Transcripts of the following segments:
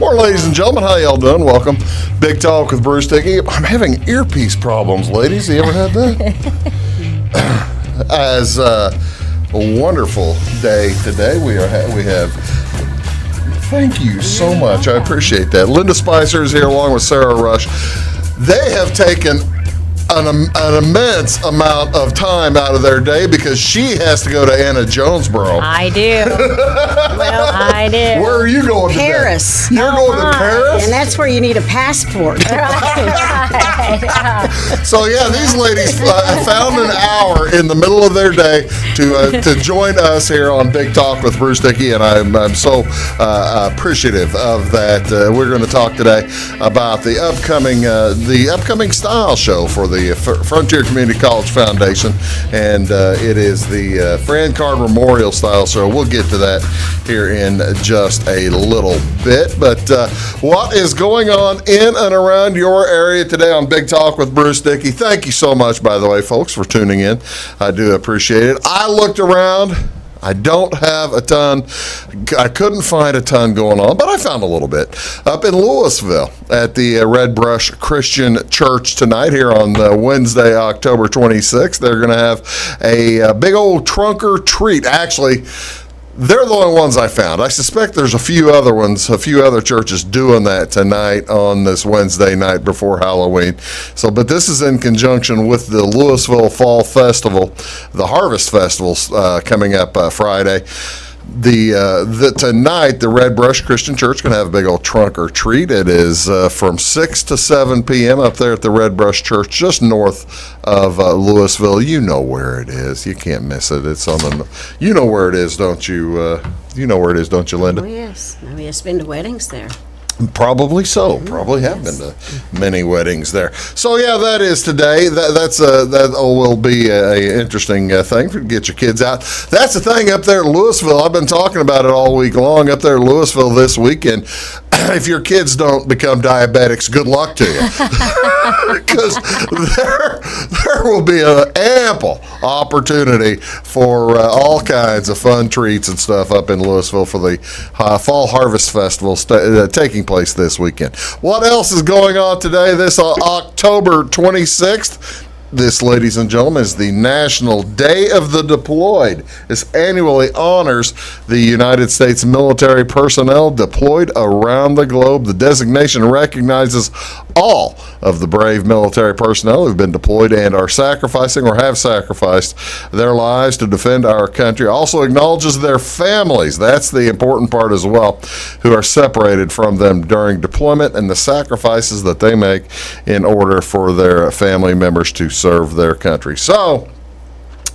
morning, ladies and gentlemen. How y'all doing? Welcome. Big Talk with Bruce Dickey. I'm having earpiece problems, ladies. You ever had that? As a wonderful day today, we have. Thank you so much. I appreciate that. Linda Spicer is here along with Sarah Rush. They have taken an immense amount of time out of their day because she has to go to Anna Jonesboro. I do. Well, I do. Where are you going today? Paris. You're going to Paris? And that's where you need a passport. So yeah, these ladies found an hour in the middle of their day to join us here on Big Talk with Bruce Dickey, and I'm so appreciative of that. We're going to talk today about the upcoming style show for the Frontier Community College Foundation, and it is the Fran Memorial Style Show. We'll get to that here in just a little bit. But what is going on in and around your area today on Big Talk with Bruce Dickey? Thank you so much, by the way, folks, for tuning in. I do appreciate it. I looked around. I don't have a ton. I couldn't find a ton going on, but I found a little bit. Up in Louisville at the Red Brush Christian Church tonight here on Wednesday, October 26th. They're going to have a big old trunk or treat. Actually, they're the only ones I found. I suspect there's a few other churches doing that tonight on this Wednesday night before Halloween. But this is in conjunction with the Louisville Fall Festival, the Harvest Festival coming up Friday. Tonight, the Red Brush Christian Church going to have a big old trunk or treat. It is from 6 to 7 p.m. up there at the Red Brush Church, just north of Louisville. You know where it is. You can't miss it. It's on the. You know where it is, don't you? You know where it is, don't you, Linda? Oh yes, we have been to weddings there. Probably so. Probably have been to many weddings there. So yeah, that is today. That will be a interesting thing to get your kids out. That's the thing up there in Louisville. I've been talking about it all week long up there in Louisville this weekend. If your kids don't become diabetics, good luck to you. Because there will be an ample opportunity for all kinds of fun treats and stuff up in Louisville for the Fall Harvest Festival taking place this weekend. What else is going on today, this October 26th? This, ladies and gentlemen, is the National Day of the Deployed. This annually honors the United States military personnel deployed around the globe. The designation recognizes all of the brave military personnel who've been deployed and are sacrificing or have sacrificed their lives to defend our country. Also acknowledges their families, that's the important part as well, who are separated from them during deployment and the sacrifices that they make in order for their family members to serve their country. So,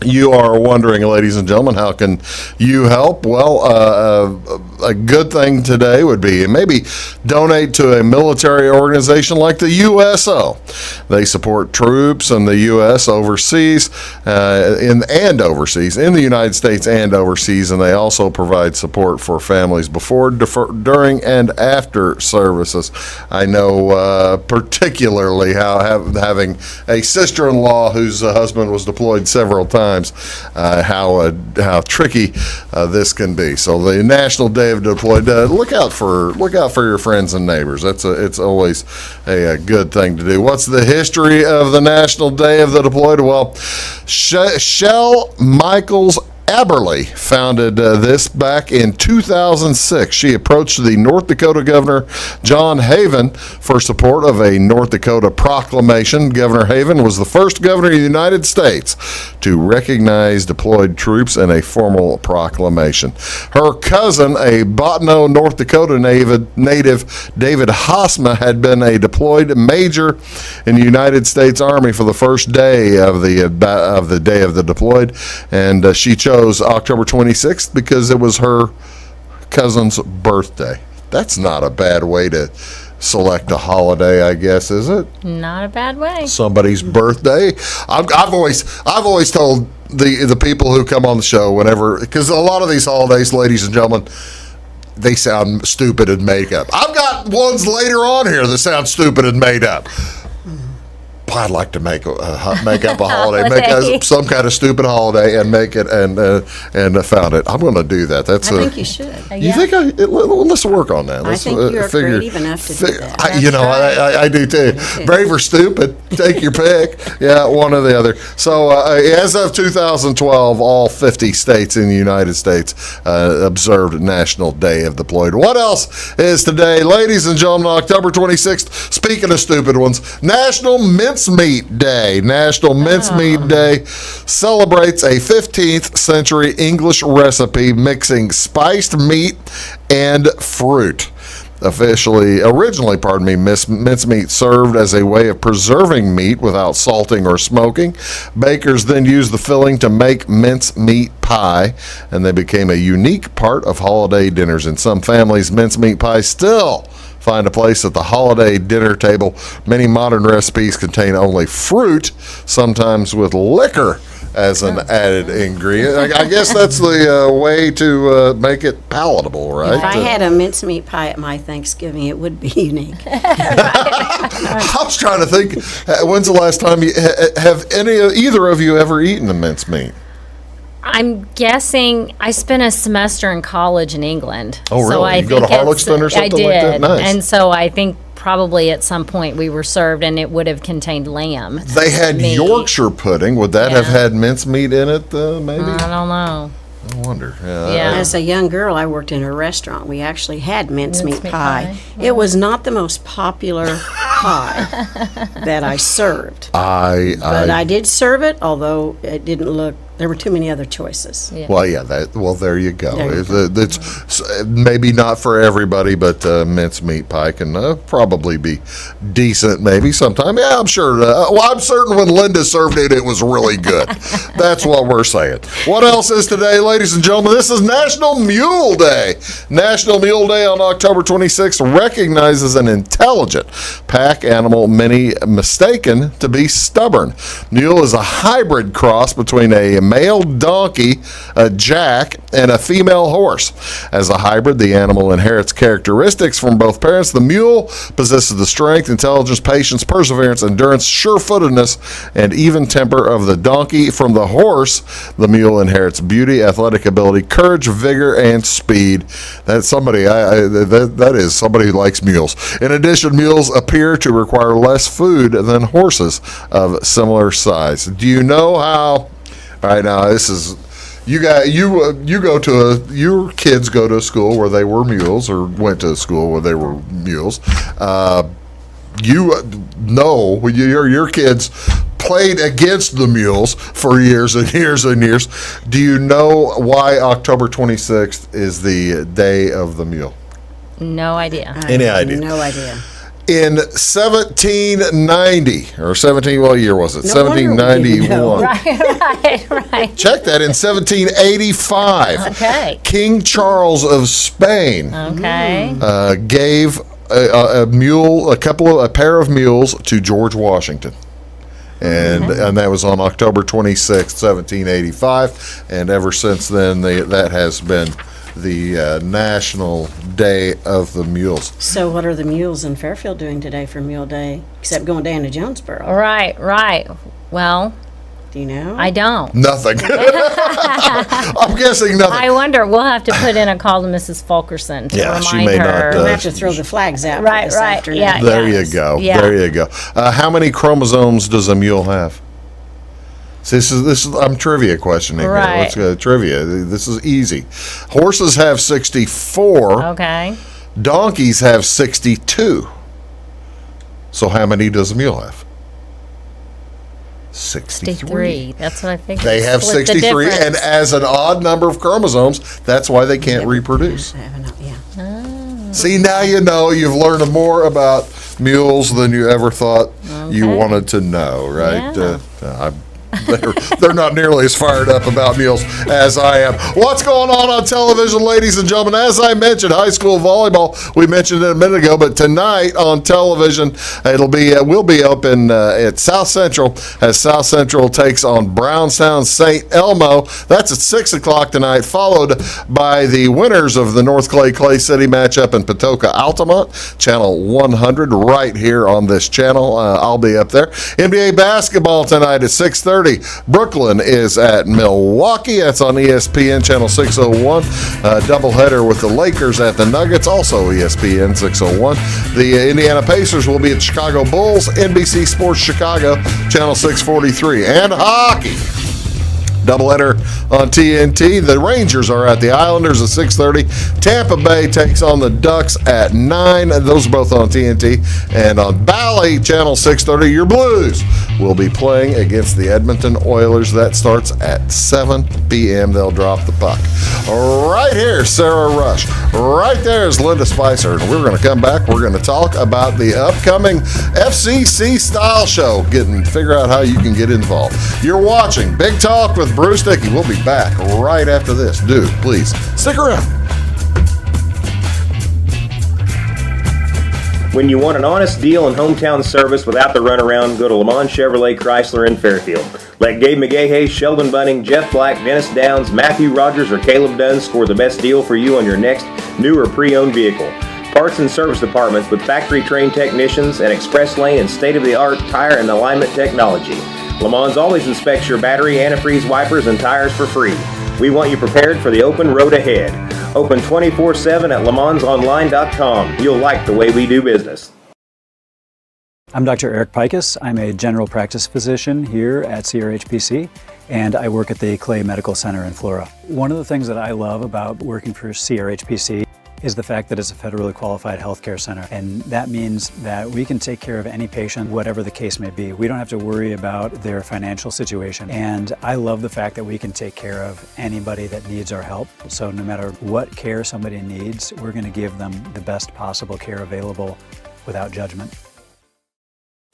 you are wondering, ladies and gentlemen, how can you help? Well, a good thing today would be maybe donate to a military organization like the USO. They support troops in the U.S. overseas, in the United States and overseas, and they also provide support for families before, during, and after services. I know particularly how having a sister-in-law whose husband was deployed several times, how tricky this can be. So the National Day of Deployed, look out for your friends and neighbors. It's always a good thing to do. What's the history of the National Day of the Deployed? Well, Shell Michaels Aberly founded this back in 2006. She approached the North Dakota Governor John Haven for support of a North Dakota proclamation. Governor Haven was the first governor of the United States to recognize deployed troops in a formal proclamation. Her cousin, a Bottineau, North Dakota native, David Hosma, had been a deployed major in the United States Army for the first day of the Day of the Deployed, and she chose October 26th because it was her cousin's birthday. That's not a bad way to select a holiday, I guess, is it? Not a bad way. Somebody's birthday. I've always told the people who come on the show whenever, because a lot of these holidays, ladies and gentlemen, they sound stupid and made up. I've got ones later on here that sound stupid and made up. Well, I'd like to make up a holiday, Holiday. some kind of stupid holiday, and make it and found it. I'm going to do that. That's I think you should. You think let's work on that. Let's, think you're creative enough to do that. I do too. Brave or stupid, take your pick. Yeah, one or the other. So as of 2012, all 50 states in the United States observed National Day of the Deployed. What else is today, ladies and gentlemen? October 26th. Speaking of stupid ones, National Mincemeat Day. National Mincemeat Day celebrates a 15th century English recipe mixing spiced meat and fruit. Originally, mincemeat served as a way of preserving meat without salting or smoking. Bakers then used the filling to make mincemeat pie, and they became a unique part of holiday dinners. In some families, mincemeat pie still find a place at the holiday dinner table. Many modern recipes contain only fruit, sometimes with liquor as an added ingredient. I guess that's the way to make it palatable, right? If I had a mincemeat pie at my Thanksgiving, it would be unique. I was trying to think, when's the last time have either of you ever eaten a mincemeat? I'm guessing I spent a semester in college in England. Oh, really? So I You go to think Harlexton or something I did. like that? Nice. And so I think probably at some point we were served and it would have contained lamb. They had meat. Yorkshire pudding. Would that have Yeah. had mincemeat in it, maybe? I don't know. I wonder. Yeah. As a young girl, I worked in a restaurant. We actually had mincemeat Mincemeat pie. pie, It was not the most popular pie that I served. But I did serve it, although it didn't look, there were too many other choices. Yeah. Well, yeah. There you go. There you It's maybe not for everybody, but mincemeat pie can probably be decent. Maybe sometime. Yeah, I'm sure. I'm certain when Linda served it, it was really good. That's what we're saying. What else is today, ladies and gentlemen? This is National Mule Day. National Mule Day on October 26th recognizes an intelligent pack animal, many mistaken to be stubborn. Mule is a hybrid cross between a male donkey, a jack, and a female horse. As a hybrid, the animal inherits characteristics from both parents. The mule possesses the strength, intelligence, patience, perseverance, endurance, sure-footedness, and even temper of the donkey. From the horse, the mule inherits beauty, athletic ability, courage, vigor, and speed. That's somebody. That is somebody who likes mules. In addition, mules appear to require less food than horses of similar size. Do you know how? All right, now this is your kids go to a school where they were mules or went to a school where they were mules. Your kids played against the mules for years and years and years. Do you know why October 26th is the Day of the Mule? No idea. Any idea? No idea. In 1790, or what year was it? No wonder we didn't know. 1791. Right. Check that, in 1785. Okay. King Charles of Spain Okay. gave a pair of mules to George Washington. And that was on October 26th, 1785. And ever since then, that has been the National Day of the Mules. So what are the mules in Fairfield doing today for Mule Day, except going down to Jonesboro? Right. Well, Do you know? I don't. Nothing. I'm guessing nothing. I wonder. We'll have to put in a call to Mrs. Fulkerson to Yeah, she remind may her. not, We'll have to throw the flags out for Right, this right, afternoon. yeah. There Yes. you go. Yeah. There you go. How many chromosomes does a mule have? See, this is I'm trivia questioning here. Right. Let's go trivia. This is easy. Horses have 64. Okay. Donkeys have 62. So how many does a mule have? 63. 63. That's what I think. They have Split the 63, and difference. as an odd number of chromosomes, that's why they can't reproduce. I haven't, yeah. See, now you know. You've learned more about mules than you ever thought you Okay. wanted to know, right? Yeah. they're not nearly as fired up about meals as I am. What's going on television, ladies and gentlemen? As I mentioned, high school volleyball, we mentioned it a minute ago, but tonight on television, we'll be open at South Central as South Central takes on Brownstown St. Elmo. That's at 6 o'clock tonight, followed by the winners of the North Clay City matchup in Patoka Altamont, channel 100, right here on this channel. I'll be up there. NBA basketball tonight at 6:30. Brooklyn is at Milwaukee. That's on ESPN channel 601. Doubleheader with the Lakers at the Nuggets, also ESPN 601. The Indiana Pacers will be at Chicago Bulls, NBC Sports Chicago, channel 643. And hockey. Doubleheader on TNT. The Rangers are at the Islanders at 6:30. Tampa Bay takes on the Ducks at 9. Those are both on TNT. And on Bally, channel 630, your Blues will be playing against the Edmonton Oilers. That starts at 7 p.m. They'll drop the puck. Right here, Sarah Rush. Right there is Linda Spicer. And we're going to come back. We're going to talk about the upcoming FCC style show. Figure out how you can get involved. You're watching Big Talk with Bruce Dickey. We'll be back right after this. Dude, please stick around. When you want an honest deal and hometown service without the runaround, go to Lamont Chevrolet Chrysler in Fairfield. Let Gabe McGahey, Sheldon Bunning, Jeff Black, Dennis Downs, Matthew Rogers, or Caleb Dunn score the best deal for you on your next new or pre-owned vehicle. Parts and service departments with factory-trained technicians and express lane and state-of-the-art tire and alignment technology. Lamont always inspects your battery, antifreeze, wipers, and tires for free. We want you prepared for the open road ahead. Open 24/7 at LeMansOnline.com. You'll like the way we do business. I'm Dr. Eric Pikus. I'm a general practice physician here at CRHPC, and I work at the Clay Medical Center in Flora. One of the things that I love about working for CRHPC is the fact that it's a federally qualified healthcare center. And that means that we can take care of any patient, whatever the case may be. We don't have to worry about their financial situation. And I love the fact that we can take care of anybody that needs our help. So no matter what care somebody needs, we're going to give them the best possible care available without judgment.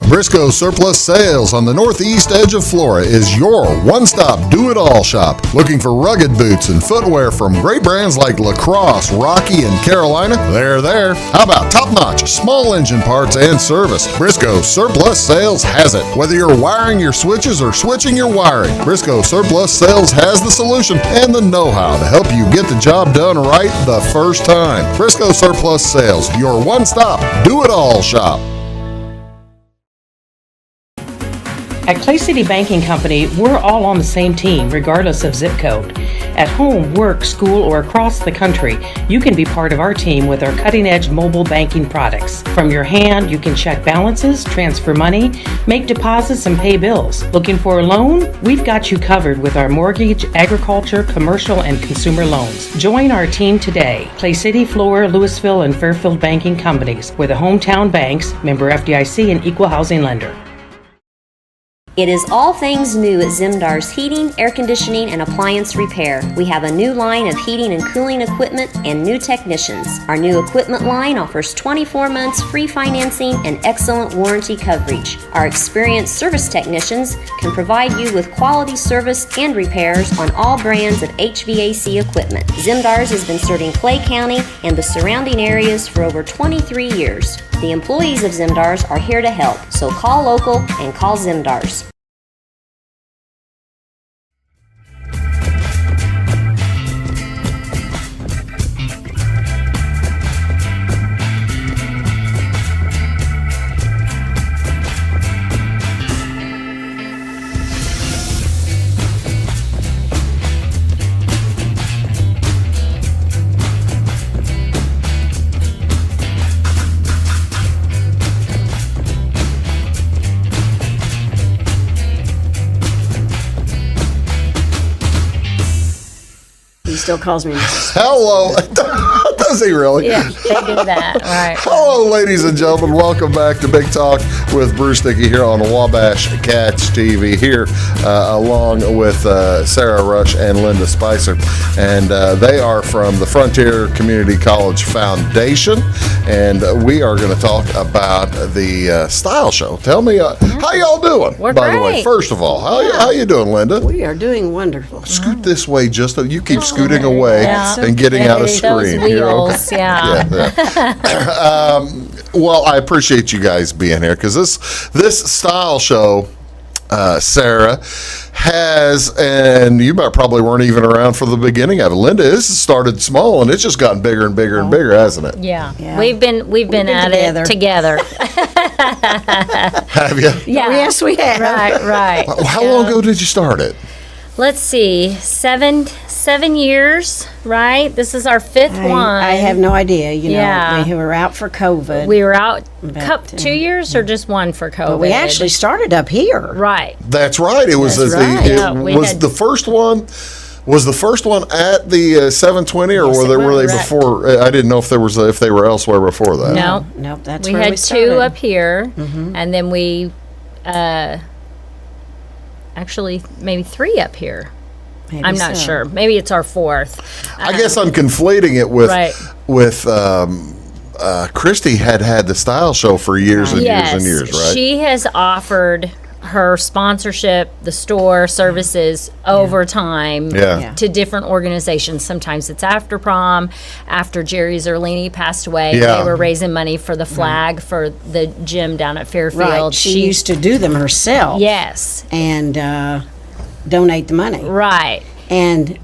Briscoe Surplus Sales on the northeast edge of Flora is your one-stop do-it-all shop. Looking for rugged boots and footwear from great brands like Lacrosse, Rocky, and Carolina? They're there. How about top-notch small engine parts and service? Briscoe Surplus Sales has it. Whether you're wiring your switches or switching your wiring, Briscoe Surplus Sales has the solution and the know-how to help you get the job done right the first time. Briscoe Surplus Sales, your one-stop do-it-all shop. At Clay City Banking Company, we're all on the same team, regardless of zip code. At home, work, school, or across the country, you can be part of our team with our cutting-edge mobile banking products. From your hand, you can check balances, transfer money, make deposits, and pay bills. Looking for a loan? We've got you covered with our mortgage, agriculture, commercial, and consumer loans. Join our team today. Clay City, Flora, Louisville, and Fairfield Banking Companies. We're the hometown banks, member FDIC, and equal housing lender. It is all things new at Zimdar's Heating, Air Conditioning, and Appliance Repair. We have a new line of heating and cooling equipment and new technicians. Our new equipment line offers 24 months free financing and excellent warranty coverage. Our experienced service technicians can provide you with quality service and repairs on all brands of HVAC equipment. Zimdar's has been serving Clay County and the surrounding areas for over 23 years. The employees of Zimdar's are here to help, so call local and call Zimdar's. He still calls me Mrs. Hello. Does he really? Yeah, they do that. Right. Hello, ladies and gentlemen. Welcome back to Big Talk with Bruce Dickey here on Wabash Catch TV here, along with Sarah Rush and Linda Spicer. And they are from the Frontier Community College Foundation. And we are going to talk about the style show. Tell me, how y'all doing? We're by the way, great. first of all, how you doing, Linda? We are doing wonderful. Scoot this way, just so you keep scooting away Yeah. and getting out of Those screen. You're okay. wheels, yeah. Well, I appreciate you guys being here because this style show, Sarah, has, and you probably weren't even around for the beginning of it. Linda, this has started small and it's just gotten bigger and bigger and bigger, hasn't it? Yeah. Yeah. We've been at it together. Have you? Yeah. Yes, we have. Right. How long ago did you start it? Let's see, 7 years, right? This is our fifth one. I have no idea. Yeah. We were out for COVID. We were out But, 2 years or just one for COVID? but we actually started up here. Right. That's right. It was That's the, right. it Yeah, we was had- the first one. Was the first one at the 720, or Yes, were they correct. before? I didn't know if they were elsewhere before that. No. Nope, that's We where had we started. two up here, and then we actually maybe 3 up here. Maybe I'm not so. sure. Maybe it's our 4th. I guess I'm conflating it with Right. Christy had the style show for years and years and years, right? She has offered her sponsorship, the store services over time Yeah. to different organizations. Sometimes it's after prom, after Jerry Zerlini passed away. Yeah. They were raising money for the flag for the gym down at Fairfield. Right. She used to do them herself. Yes, And donate the money. right. And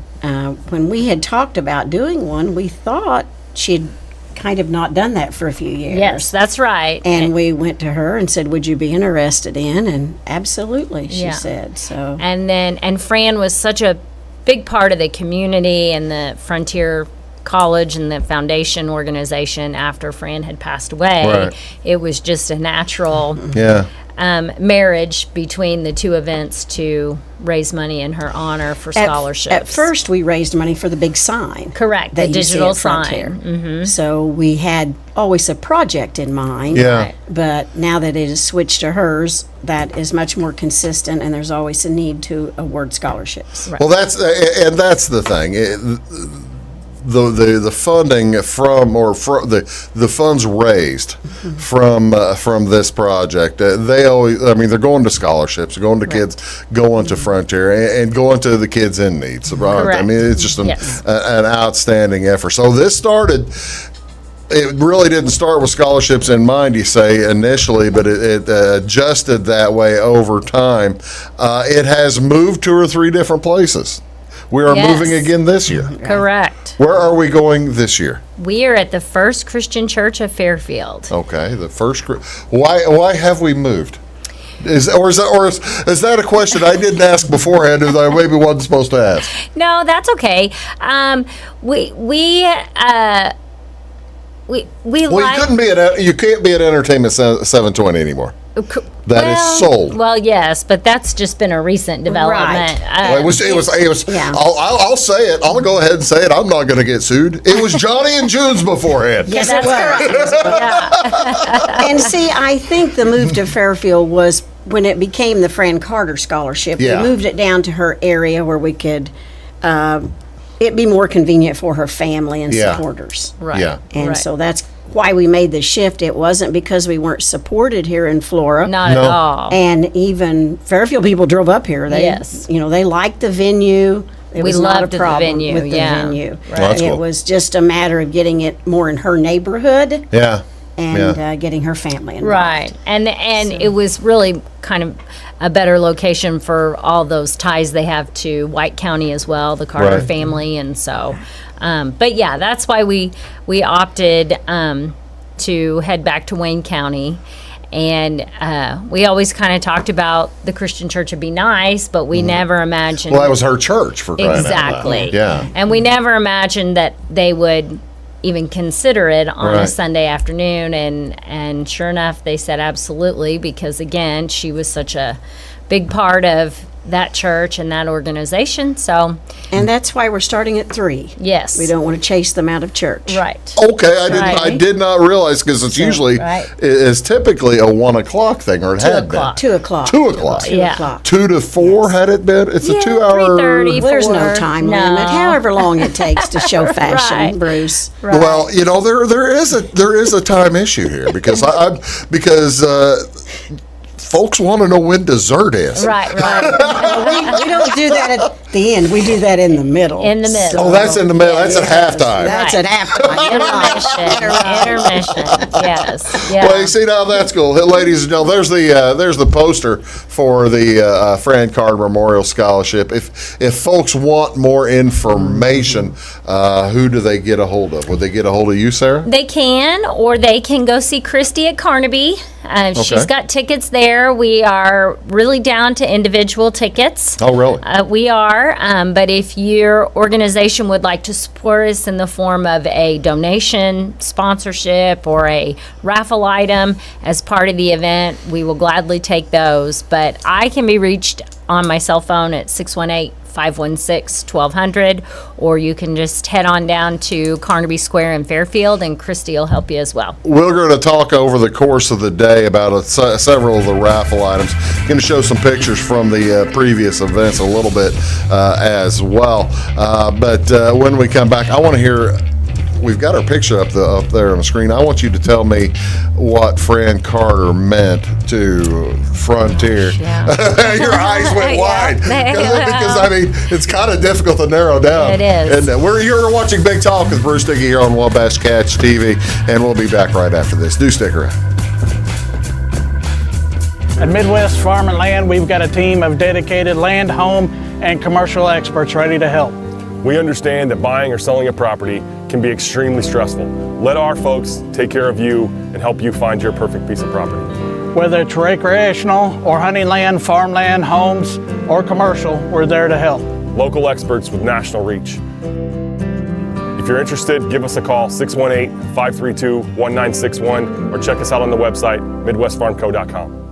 when we had talked about doing one, we thought she'd kind of not done that for a few years. Yes, that's right. And we went to her and said, "Would you be interested in?" And absolutely, she Yeah. said. So And Fran was such a big part of the community and the Frontier College and the foundation organization after Fran had passed away. Right. It was just a natural Yeah. marriage between the two events to raise money in her honor for scholarships. At first, we raised money for the big sign. Correct, the that you see digital at Frontier. sign. So we had always a project in mind. Yeah. Right. But now that it is switched to hers, that is much more consistent, and there's always a need to award scholarships. Well, that's the thing. The funding the funds raised from this project, they always, they're going to scholarships, going to kids, going to Frontier, and going to the kids in need. So, Correct. it's just Yes. an outstanding effort. So this started. It really didn't start with scholarships in mind, you say, initially, but it adjusted that way over time. It has moved 2 or 3 different places. We are Yes. moving again this year. Correct. Where are we going this year? We are at the First Christian Church of Fairfield. Okay, the first. Why have we moved? Is that a question I didn't ask beforehand? That I maybe wasn't supposed to ask. No, that's okay. We Well, you can't be at Entertainment 720 anymore. That is sold. Well, yes, but that's just been a recent development. Well, it was. Yeah. I'll say it. I'll go ahead and say it. I'm not going to get sued. It was Johnny and June's beforehand. Yes, that's it was. And see, I think the move to Fairfield was when it became the Fran Carter Scholarship. Yeah. We moved it down to her area where we could, it'd be more convenient for her family and Yeah. supporters. Right. Yeah. And Right. so that's why we made the shift. It wasn't because we weren't supported here in Flora. Not No. at all. And even Fairfield people drove up here. They, Yes. they liked the venue. It We was not loved a the problem venue, with the yeah. venue. Right. Well, that's It cool. was just a matter of getting it more in her neighborhood Yeah. and Yeah. getting her family involved. Right. And it was really kind of a better location for all those ties they have to White County as well, the Carter Right. family. And so, but yeah, that's why we opted to head back to Wayne County. And we always kind of talked about the Christian church would be nice, but we never imagined. Well, that was her church for crying out loud. Exactly. Yeah. And we never imagined that they would even consider it on Right. a Sunday afternoon. And sure enough, they said absolutely, because again, she was such a big part of that church and that organization. So, And that's why we're starting at 3. yes. We don't want to chase them out of church. Right. Okay, I Right. did not realize, because it's usually, right. it's typically a 1 o'clock thing, or it 2 had o'clock. 2 o'clock. 2 o'clock. 2 Yeah. o'clock. 2 to 4 had it been? It's a 2 hour. 3:30. There's no 4. time No. limit. However long it takes to show fashion, Right. Bruce. Right. Well, you know, there is a time issue here, because because folks want to know when dessert is. Right. We don't do that at the end. We do that in the middle. In the middle. Oh, that's in the middle. That's at halftime. That's at halftime. Intermission. Yes. Yeah. Well, you see, now that's cool, ladies and gentlemen. There's the poster for the Fran Carter Memorial Scholarship. If folks want more information, who do they get a hold of? Would they get a hold of you, Sarah? They can, or they can go see Christy at Carnaby. She's got tickets there. We are really down to individual tickets. Oh, really? We are, but if your organization would like to support us in the form of a donation, sponsorship, or a raffle item as part of the event, we will gladly take those. But I can be reached on my cell phone at 618-516-1200, or you can just head on down to Carnaby Square in Fairfield, and Christy will help you as well. We're going to talk over the course of the day about several of the raffle items. Going to show some pictures from the previous events a little bit as well. But when we come back, I want to hear. We've got our picture up there on the screen. I want you to tell me what Fran Carter meant to Frontier. Yeah. Your eyes went Yeah. wide because I mean it's kind of difficult to narrow down. It is. And you're watching Big Talk with Bruce Dickey here on Wabash Catch TV, and we'll be back right after this. Do stick around. At Midwest Farm and Land, we've got a team of dedicated land, home, and commercial experts ready to help. We understand that buying or selling a property can be extremely stressful. Let our folks take care of you and help you find your perfect piece of property. Whether it's recreational or hunting land, farmland, homes, or commercial, we're there to help. Local experts with national reach. If you're interested, give us a call, 618-532-1961, or check us out on the website, midwestfarmco.com.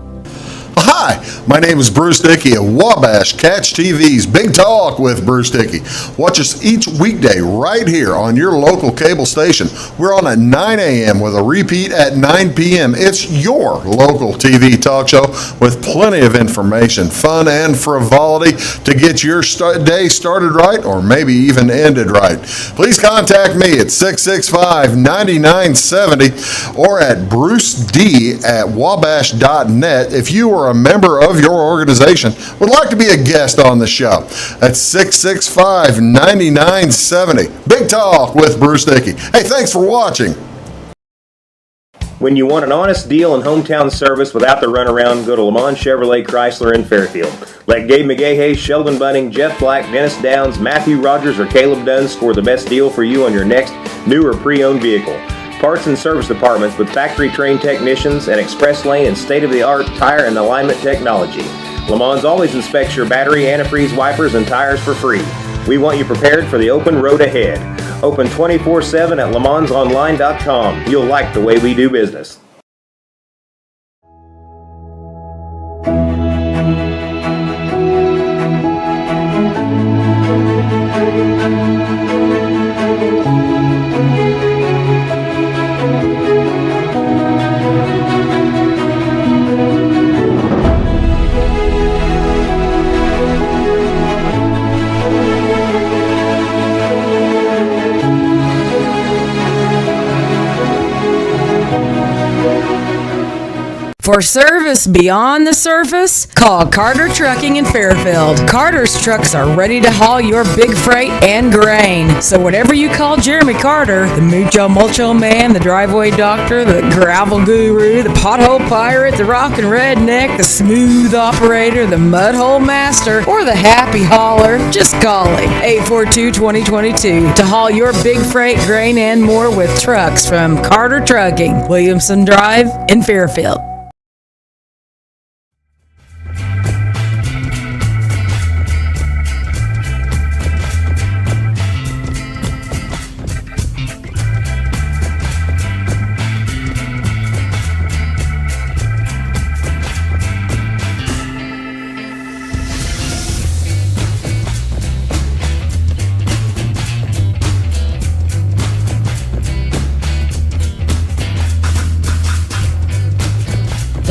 Hi, my name is Bruce Dickey of Wabash Catch TV's Big Talk with Bruce Dickey. Watch us each weekday right here on your local cable station. We're on at 9 a.m. with a repeat at 9 p.m. It's your local TV talk show with plenty of information, fun, and frivolity to get your day started right or maybe even ended right. Please contact me at 665-9970 or at bruced@wabash.net if you are a member of your organization would like to be a guest on the show. That's 665-9970. Big Talk with Bruce Dickey. Hey, thanks for watching. When you want an honest deal and hometown service without the runaround, go to Lamont Chevrolet Chrysler in Fairfield. Let Gabe McGahey, Sheldon Bunning, Jeff Black, Dennis Downs, Matthew Rogers, or Caleb Dunn score the best deal for you on your next new or pre-owned vehicle. Parts and service departments with factory-trained technicians and express lane and state-of-the-art tire and alignment technology. Lamont always inspects your battery, antifreeze, wipers, and tires for free. We want you prepared for the open road ahead. Open 24/7 at LeMansOnline.com. You'll like the way we do business. For service beyond the surface, call Carter Trucking in Fairfield. Carter's trucks are ready to haul your big freight and grain. So whatever you call Jeremy Carter, the Mucho Mulcho Man, the driveway doctor, the gravel guru, the pothole pirate, the rockin' redneck, the smooth operator, the mudhole master, or the happy hauler, just call him. 842-2022 to haul your big freight, grain, and more with trucks from Carter Trucking, Williamson Drive in Fairfield.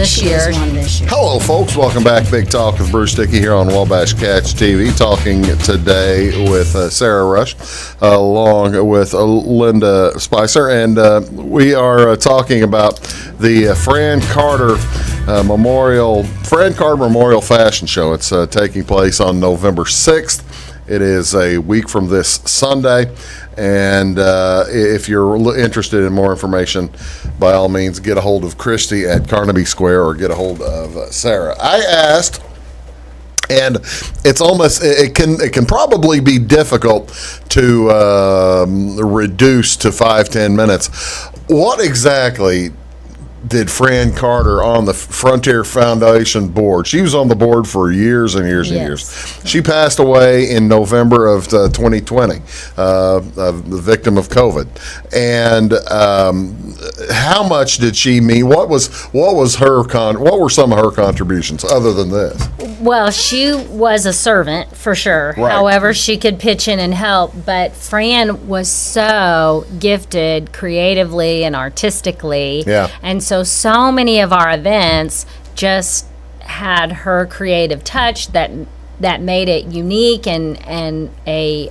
this She year. is one this year. Hello, folks. Welcome back. Big Talk with Bruce Dickey here on Wabash Catch TV. Talking today with Sarah Rush, along with Linda Spicer, and we are talking about the Fran Carter Memorial Fashion Show. It's taking place on November 6th. It is a week from this Sunday. And if you're interested in more information, by all means, get a hold of Christy at Carnaby Square or get a hold of Sarah. I asked, and it's almost it can probably be difficult to reduce to 5-10 minutes. What exactly did Fran Carter on the Frontier Foundation board? She was on the board for years and years and years. She passed away in November of 2020, the victim of COVID. And how much did she mean? What were some of her contributions other than this? Well, she was a servant for sure. Right. However, she could pitch in and help. But Fran was so gifted creatively and artistically. Yeah. And so many of our events just had her creative touch that made it unique and a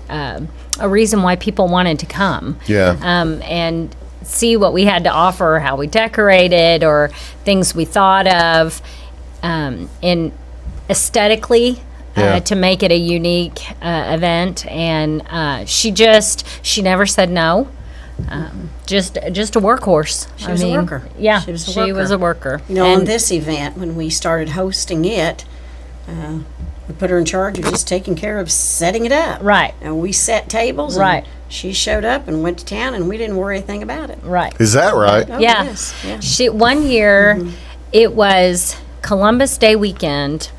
reason why people wanted to come. Yeah. And see what we had to offer, how we decorated, or things we thought of in aesthetically to make it a unique event. And she never said no. Just a workhorse. She was a worker. Yeah, She was a she worker. was a worker. You know, on And- this event, when we started hosting it, we put her in charge of just taking care of setting it up. Right. And we set tables. Right. And she showed up and went to town, and we didn't worry anything about it. Right. Is that right? Oh, Yeah. yes. Yeah. One year, it was Columbus Day weekend,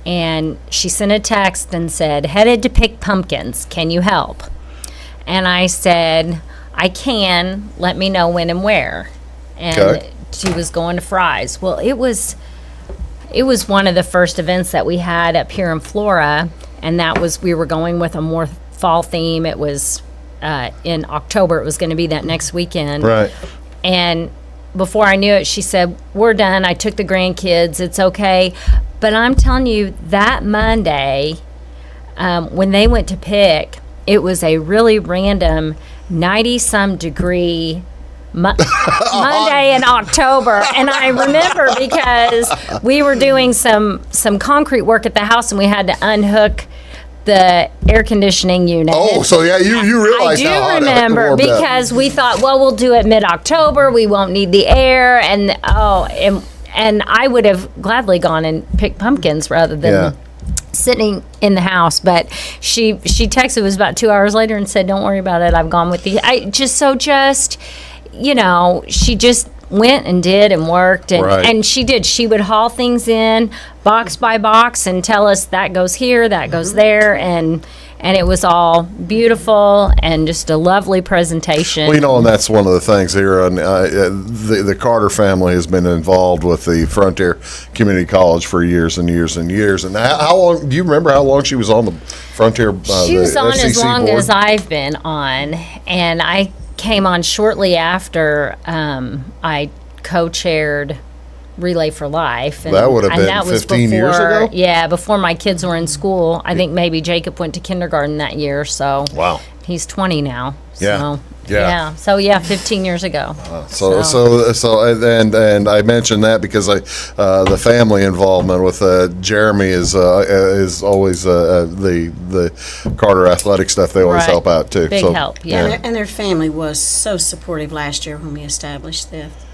and she sent a text and said, "Headed to pick pumpkins. Can you help?" And I said, "I can. Let me know when and where." And Okay. she was going to Fry's. Well, it was one of the first events that we had up here in Flora, and we were going with a more fall theme. It was in October. It was going to be that next weekend. Right. And before I knew it, she said, "We're done. I took the grandkids. It's okay." But I'm telling you, that Monday, when they went to pick, it was a really random 90-some degree Monday in October. And I remember because we were doing some concrete work at the house, and we had to unhook the air conditioning unit. Oh, so yeah, you realize I do how hot it remember warmed up. because we thought, well, we'll do it mid-October. We won't need the air, and I would have gladly gone and picked pumpkins rather than Yeah. sitting in the house. But she texted, it was about 2 hours later, and said, "Don't worry about it. I've gone with you." She just went and did and worked, and Right. and she did. She would haul things in box by box and tell us that goes here, that goes there, and it was all beautiful and just a lovely presentation. Well, and that's one of the things here. And the Carter family has been involved with the Frontier Community College for years and years and years. And how long? Do you remember how long she was on the Frontier? She was on FCC as long board? as I've been on, and I came on shortly after I co-chaired Relay for Life. And, That would have and been that was 15 years before- ago? Yeah, before my kids were in school. I think maybe Jacob went to kindergarten that year, so Wow. he's 20 now. Yeah. So, Yeah. So 15 years ago. And I mentioned that because the family involvement with Jeremy is always the Carter athletic stuff. They always Right. help out too. Big help, yeah. And their family was so supportive last year when we established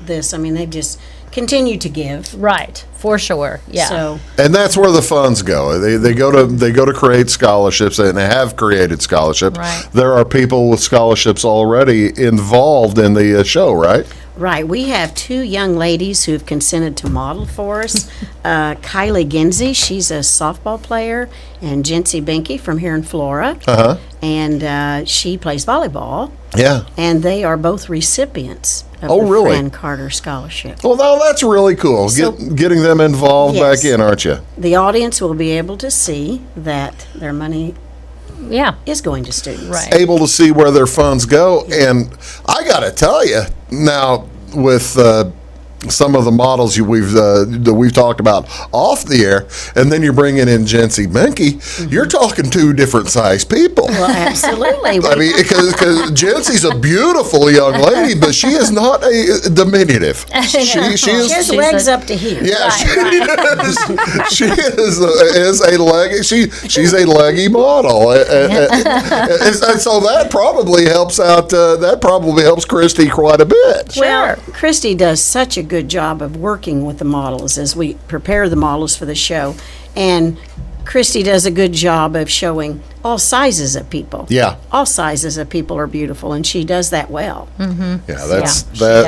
this. I mean, they've just continued to give. Right, for sure. Yeah. So And that's where the funds go. They go to create scholarships, and they have created scholarships. Right. There are people with scholarships already involved in the show, right? Right. We have two young ladies who have consented to model for us. Kylie Ginsey, she's a softball player, and Jency Binky from here in Flora. Uh-huh. And she plays volleyball. Yeah. And they are both recipients of Oh, the really? Fran Carter Scholarship. Well, now that's really cool. So- Getting them involved Yes. back in, aren't you? The audience will be able to see that their money Yeah. is going to students. Right. Able to see where their funds go. And I got to tell you, now with some of the models that we've talked about off the air, and then you're bringing in Jency Benke, you're talking two different size people. Well, absolutely. I mean, because Jency's a beautiful young lady, but she is not a diminutive. She has legs up to here. Yeah, she is a leggy. She's a leggy model, and so that probably helps out. That probably helps Christy quite a bit. Well, Christy does such a good job of working with the models as we prepare the models for the show, and Christy does a good job of showing all sizes of people. Yeah, all sizes of people are beautiful, and she does that well. Mm-hmm. Yeah,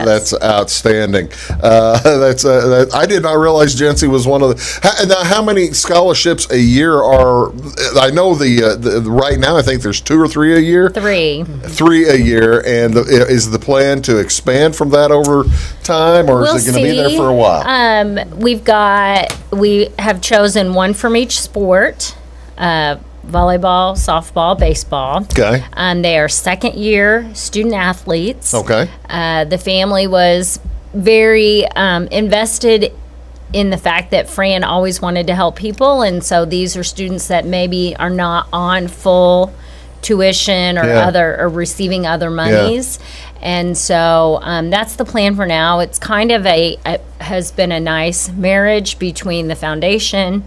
that's outstanding. I did not realize Jency was one of the. Now, how many scholarships a year are? I know the right now. I think there's 2 or 3 a year. 3. 3 a year, and is the plan to expand from that over time, or is it going to be there for a while? We have chosen one from each sport. Volleyball, softball, baseball. Okay. They are second-year student athletes. Okay. The family was very invested in the fact that Fran always wanted to help people, and so these are students that maybe are not on full tuition or receiving other monies. And so that's the plan for now. It's kind of has been a nice marriage between the foundation,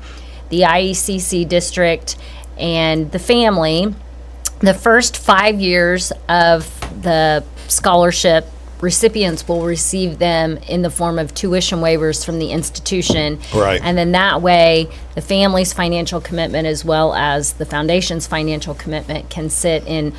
the IECC district, and the family. The first 5 years of the scholarship, recipients will receive them in the form of tuition waivers from the institution. Right. And then that way, the family's financial commitment as well as the foundation's financial commitment can sit in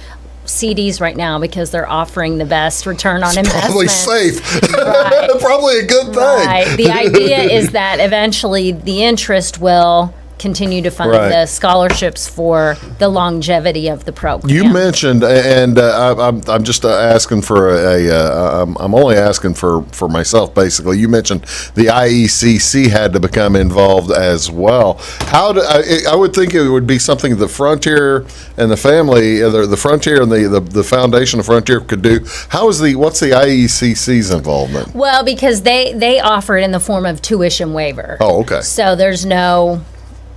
CDs right now because they're offering the best return on investment. Probably safe. Right. Probably a good thing. Right. The idea is that eventually the interest will continue to fund the scholarships for the longevity of the program. You mentioned, and I'm just asking for I'm only asking for myself basically. You mentioned the IECC had to become involved as well. I would think it would be something the Frontier and the family, the Frontier and the Foundation of Frontier could do. What's the IECC's involvement? Well, because they offer it in the form of tuition waiver. Oh, okay. So there's no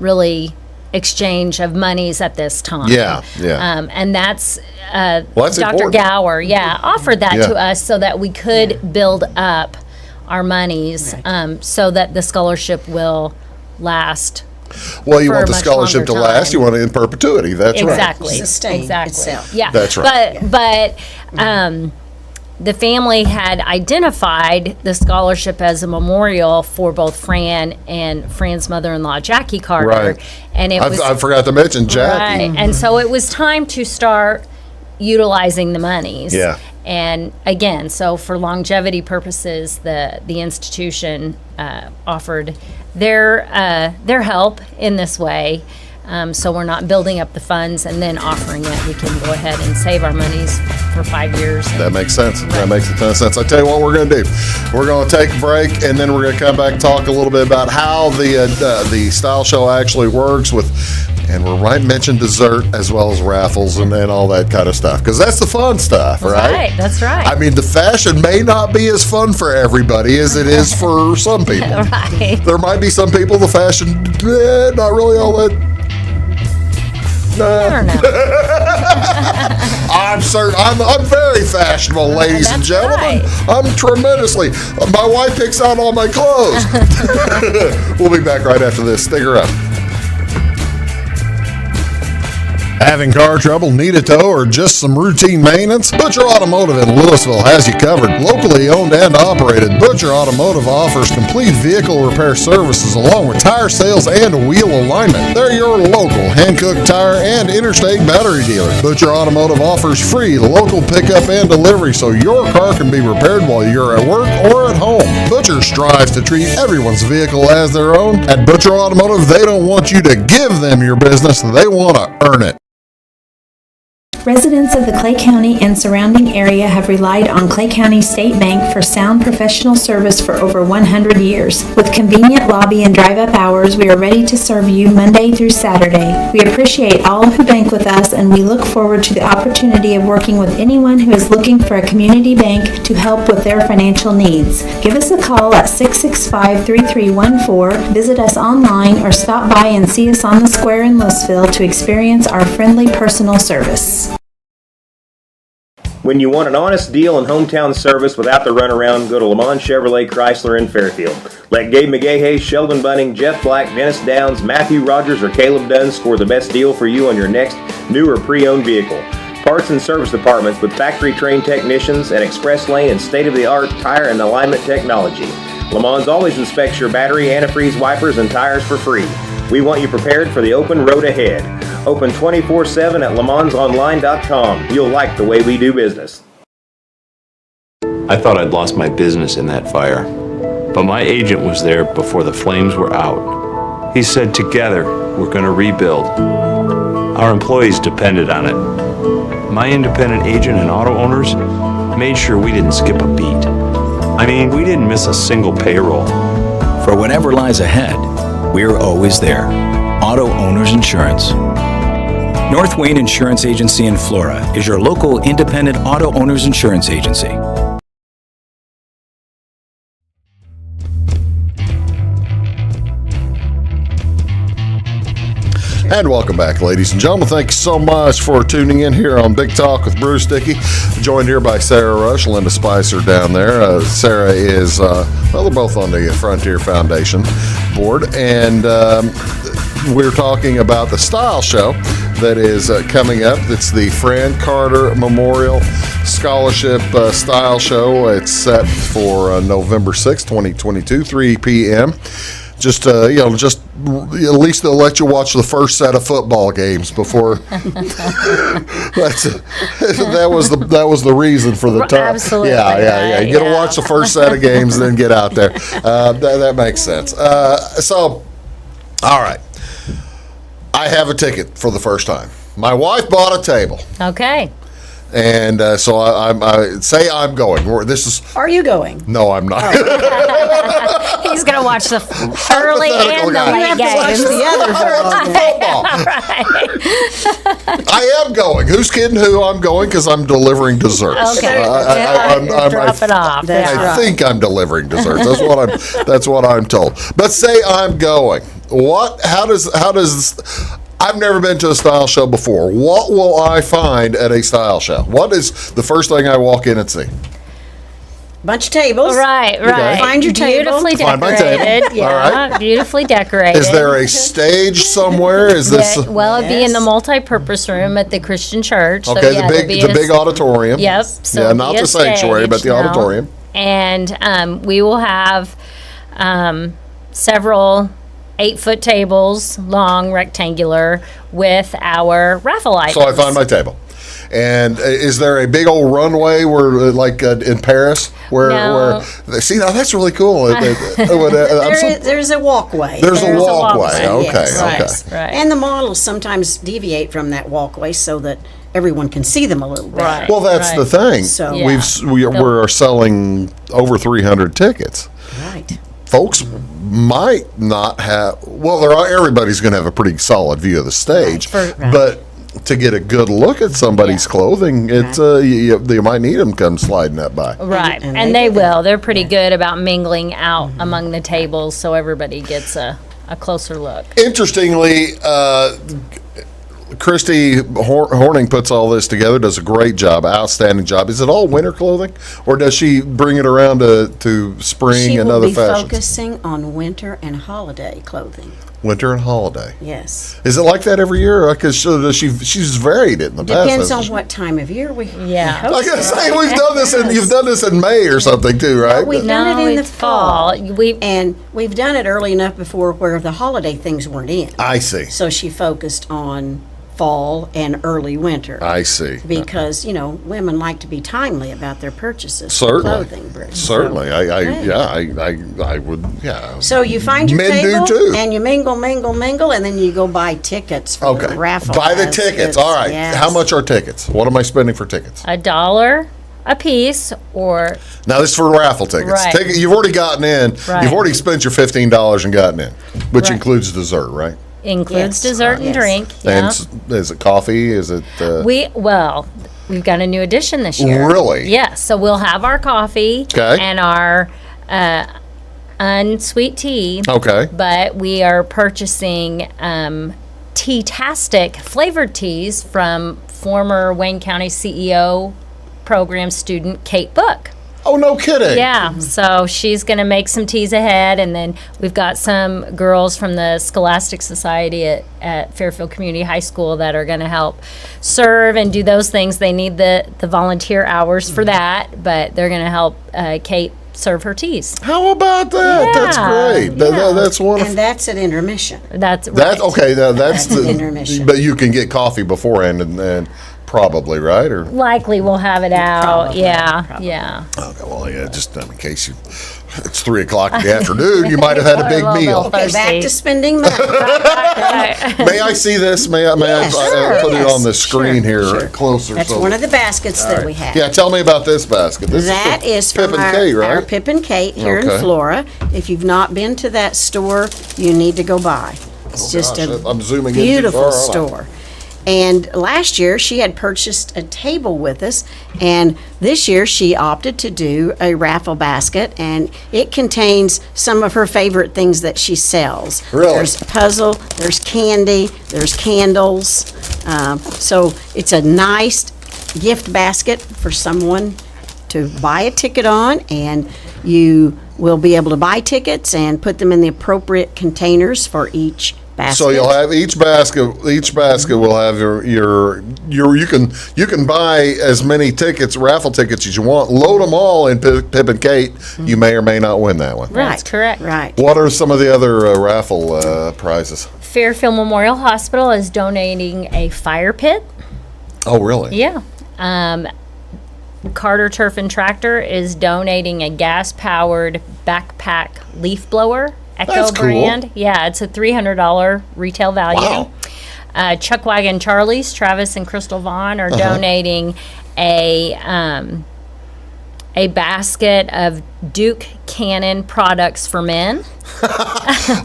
really exchange of monies at this time. Yeah. And that's that's Dr. important. Gower, offered that to us so that we could build up our monies so that the scholarship will last. Well, you for want a the much scholarship to longer last. time. You want it in perpetuity. That's Exactly. right. Sustain itself. Yeah. That's right. But the family had identified the scholarship as a memorial for both Fran and Fran's mother-in-law, Jackie Carter. Right. And I forgot to mention Jackie. Right. And so it was time to start utilizing the monies. Yeah. And again, so for longevity purposes, the institution offered their help in this way. So we're not building up the funds and then offering it. We can go ahead and save our monies for 5 years. That makes sense. That makes a ton of sense. I tell you what we're going to do. We're going to take a break, and then we're going to come back and talk a little bit about how the style show actually works and we're mention dessert as well as raffles and all that kind of stuff, because that's the fun stuff, right? That's right. I mean, the fashion may not be as fun for everybody as it is for some people. Right. There might be some people the fashion not really all that. I don't know. I'm very fashionable, ladies and gentlemen. Right. I'm tremendously. My wife picks out all my clothes. We'll be back right after this. Stick around. Having car trouble, need a tow, or just some routine maintenance? Butcher Automotive in Louisville has you covered. Locally owned and operated, Butcher Automotive offers complete vehicle repair services along with tire sales and wheel alignment. They're your local Hankook tire and interstate battery dealer. Butcher Automotive offers free local pickup and delivery so your car can be repaired while you're at work or at home. Butcher strives to treat everyone's vehicle as their own. At Butcher Automotive, they don't want you to give them your business, they want to earn it. Residents of the Clay County and surrounding area have relied on Clay County State Bank for sound professional service for over 100 years. With convenient lobby and drive-up hours, we are ready to serve you Monday through Saturday. We appreciate all who bank with us, and we look forward to the opportunity of working with anyone who is looking for a community bank to help with their financial needs. Give us a call at 665-3314, visit us online, or stop by and see us on the square in Louisville to experience our friendly personal service. When you want an honest deal and hometown service without the runaround, go to Lamont Chevrolet Chrysler in Fairfield. Let Gabe McGahey, Sheldon Bunning, Jeff Black, Dennis Downs, Matthew Rogers, or Caleb Dunn score the best deal for you on your next new or pre-owned vehicle. Parts and service departments with factory-trained technicians and express lane and state-of-the-art tire and alignment technology. Lamont always inspects your battery, antifreeze, wipers, and tires for free. We want you prepared for the open road ahead. Open 24/7 at LeMansOnline.com. You'll like the way we do business. I thought I'd lost my business in that fire, but my agent was there before the flames were out. He said, together, we're going to rebuild. Our employees depended on it. My independent agent and auto owners made sure we didn't skip a beat. I mean, we didn't miss a single payroll. For whatever lies ahead, we're always there. Auto Owners Insurance. North Wayne Insurance Agency in Flora is your local independent auto owners insurance agency. And welcome back, ladies and gentlemen. Thank you so much for tuning in here on Big Talk with Bruce Dickey. Joined here by Sarah Rush, Linda Spicer down there. Sarah is, well, they're both on the Frontier Foundation board. And we're talking about the style show that is coming up. It's the Fran Carter Memorial Scholarship Style Show. It's set for November 6, 2022, 3 p.m. Just just at least they'll let you watch the first set of football games before. that was the reason for the time. Absolutely. Yeah. You got to watch the first set of games and then get out there. That makes sense. So, all right. I have a ticket for the first time. My wife bought a table. Okay. And so I say I'm going. This is. Are you going? No, I'm not. He's going to watch the early and the late games. The other football. I am going. Who's kidding who? I'm going because I'm delivering desserts. Okay. Drop it off. I think I'm delivering desserts. That's what I'm told. But say I'm going. How does I've never been to a style show before. What will I find at a style show? What is the first thing I walk in and see? Bunch of tables. Right. Find your table. Beautifully decorated. Find my table. Yeah, all right. Beautifully decorated. Is there a stage somewhere? Is this? Yeah, well, it'd be in the multi-purpose room at the Christian church. Okay, so, yeah, the big auditorium. Yep. So yeah, not the sanctuary, but the auditorium. And we will have several 8-foot tables, long, rectangular, with our raffle items. So I find my table. And is there a big old runway where, like in Paris, where see, now that's really cool. There's a walkway. There's a walkway. Okay, yes, okay. Right. And the models sometimes deviate from that walkway so that everyone can see them a little bit. Right. Well, that's the thing. So we're selling over 300 tickets. Right. Folks might not have. Well, everybody's going to have a pretty solid view of the stage, but to get a good look at somebody's clothing, it's you might need them come sliding that by. Right, and they will. They're pretty good about mingling out among the tables, so everybody gets a closer look. Interestingly, Christy Horning puts all this together, does a great job, outstanding job. Is it all winter clothing, or does she bring it around to spring and other fashions? She will be focusing on winter and holiday clothing. Winter and holiday. Yes. Is it like that every year? Because she's varied it in the past. Depends on what time of year we. Yeah. Like I say, we've done this, and you've done this in May or something too, right? We've done it in the fall. We've done it early enough before where the holiday things weren't in. I see. So she focused on fall and early winter. I see. Because, women like to be timely about their purchases. Certainly. For clothing, Britt. Certainly. So, I would, yeah. So you find your Men do table too. and you mingle, and then you go buy tickets for the raffle. Buy the tickets. All right. Yes. How much are tickets? What am I spending for tickets? $1 a piece, or Now this is for raffle tickets. Right. You've already gotten in. Right. You've already spent your $15 and gotten in, which Right. includes dessert, right? includes Yes. dessert and Yes. drink. And Yeah. is it coffee? Is it? We've got a new addition this year. Really? Yes. So we'll have our coffee Okay. and our unsweet tea. Okay. But we are purchasing tea-tastic flavored teas from former Wayne County CEO program student Kate Book. Oh, no kidding. Yeah, so she's going to make some teas ahead, and then we've got some girls from the Scholastic Society at Fairfield Community High School that are going to help serve and do those things. They need the volunteer hours for that, but they're going to help Kate serve her teas. How about that? Yeah, That's great. That's wonderful. And that's at intermission. That's right. That's okay. That's the Intermission. But you can get coffee beforehand and probably, right? Or Likely we'll have it out. Probably, Yeah, probably. yeah. okay, well, yeah, just in case it's 3:00 in the afternoon, you might have had a big Well, meal. they'll- Okay, back to spending money. May I see this? May I Sure, put it yes, on the screen sure, here sure. closer? That's so- one of the baskets that we have. Yeah, tell me about this basket. This That is from Pip and Kate, right? our Pip and Kate here Okay. in Flora. If you've not been to that store, you need to go by. It's just gosh, a I'm zooming in too beautiful far, aren't I? store. And last year she had purchased a table with us, and this year she opted to do a raffle basket, and it contains some of her favorite things that she sells. Really? There's a puzzle, there's candy, there's candles. So it's a nice gift basket for someone to buy a ticket on, and you will be able to buy tickets and put them in the appropriate containers for each basket. So you'll have each basket. Each basket will have your. You can buy as many tickets, raffle tickets as you want. Load them all in Pip and Kate. You may or may not win that one. That's correct. Right. What are some of the other raffle prizes? Fairfield Memorial Hospital is donating a fire pit. Oh, really? Yeah. Carter Turf and Tractor is donating a gas-powered backpack leaf blower, Echo That's cool. brand. Yeah, it's a $300 retail value. Wow. Chuck Wagon Charlie's, Travis and Crystal Vaughn are Uh-huh. donating a basket of Duke Cannon products for men.